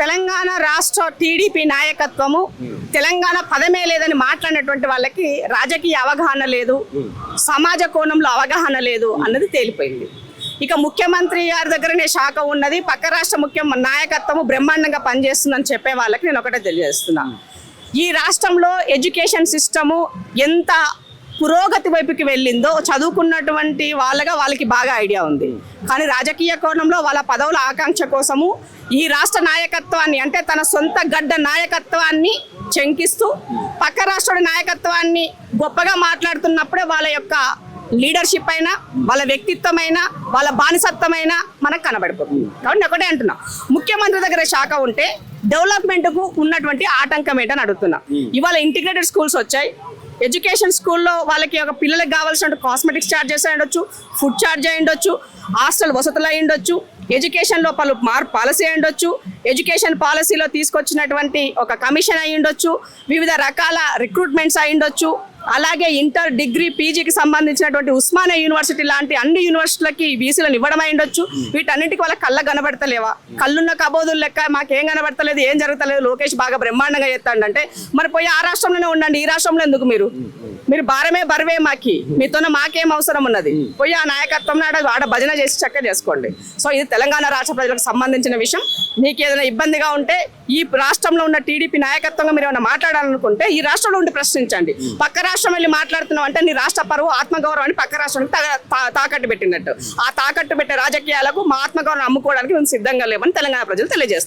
తెలంగాణ రాష్ట్ర టీడీపీ నాయకత్వము తెలంగాణ పదమే లేదని మాట్లాడినటువంటి వాళ్ళకి రాజకీయ అవగాహన లేదు, సమాజ కోణంలో అవగాహన లేదు అన్నది తేలిపోయింది. ఇక ముఖ్యమంత్రి గారి దగ్గరనే శాఖ ఉన్నది, పక్క రాష్ట్ర నాయకత్వము బ్రహ్మాండంగా పనిచేస్తుందని చెప్పే వాళ్ళకి నేను ఒకటే తెలియజేస్తున్నా. ఈ రాష్ట్రంలో ఎడ్యుకేషన్ సిస్టము ఎంత పురోగతి వైపుకి వెళ్ళిందో చదువుకున్నటువంటి వాళ్ళకి బాగా ఐడియా ఉంది. కానీ రాజకీయ కోణంలో వాళ్ళ పదవుల ఆకాంక్ష కోసము ఈ రాష్ట్ర నాయకత్వాన్ని, అంటే తన సొంత గడ్డ నాయకత్వాన్ని శంకిస్తూ పక్క రాష్ట్ర నాయకత్వాన్ని గొప్పగా మాట్లాడుతున్నప్పుడే వాళ్ళ యొక్క లీడర్షిప్ అయినా, వాళ్ళ వ్యక్తిత్వం అయినా, వాళ్ళ బానిసత్వమైన మనకు కనబడిపోతుంది. కాబట్టి నేను ఒకటే అంటున్నా, ముఖ్యమంత్రి దగ్గర శాఖ ఉంటే డెవలప్మెంట్కు ఉన్నటువంటి ఆటంకం ఏంటని అడుగుతున్నా. ఇవాళ ఇంటిగ్రేటెడ్ స్కూల్స్ వచ్చాయి. ఎడ్యుకేషన్ స్కూల్లో వాళ్ళకి ఒక పిల్లలకు కావాల్సిన కాస్మెటిక్స్ ఛార్జెస్ అయి ఉండొచ్చు, ఫుడ్ ఛార్జ్ అయి ఉండొచ్చు, హాస్టల్ వసతులు అయి ఉండొచ్చు, ఎడ్యుకేషన్లో పలు పాలసీ అయి ఉండొచ్చు, ఎడ్యుకేషన్ పాలసీలో తీసుకొచ్చినటువంటి ఒక కమిషన్ అయి ఉండొచ్చు, వివిధ రకాల రిక్రూట్మెంట్స్ అయి ఉండొచ్చు, అలాగే ఇంటర్, డిగ్రీ, పీజీకి సంబంధించినటువంటి ఉస్మానియా యూనివర్సిటీ లాంటి అన్ని యూనివర్సిటీలకి వీసీలను ఇవ్వడం అయి ఉండొచ్చు. వీటన్నిటికీ వాళ్ళ కళ్ళ కనబడతలేవా? కళ్ళున్న కబోదులు లెక్క మాకేం కనబడతలేదు, ఏం జరుగుతలేదు, లోకేష్ బాగా బ్రహ్మాండంగా చేస్తాడంటే మరి పోయి ఆ రాష్ట్రంలోనే ఉండండి, ఈ రాష్ట్రంలో ఎందుకు? మీరు భారమే బరువే మాకి, మీతోనే మాకేం అవసరం ఉన్నది? పోయి ఆ నాయకత్వం ఆడ భజన చేసి చక్క చేసుకోండి. సో ఇది తెలంగాణ రాష్ట్ర ప్రజలకు సంబంధించిన విషయం. మీకు ఏదైనా ఇబ్బందిగా ఉంటే ఈ రాష్ట్రంలో ఉన్న టీడీపీ నాయకత్వంగా మీరు ఏమైనా మాట్లాడాలనుకుంటే ఈ రాష్ట్రంలో ఉండి ప్రశ్నించండి. పక్క రాష్ట్రం వెళ్ళి మాట్లాడుతున్నాం అంటే నీ రాష్ట్ర పరువు, ఆత్మగౌరవాన్ని పక్క రాష్ట్రానికి తాకట్టు పెట్టినట్టు. ఆ తాకట్టు పెట్టే రాజకీయాలకు మా ఆత్మగౌరవం అమ్ముకోవడానికి మేము సిద్ధంగా లేవని తెలంగాణ ప్రజలు తెలియజేస్తారు.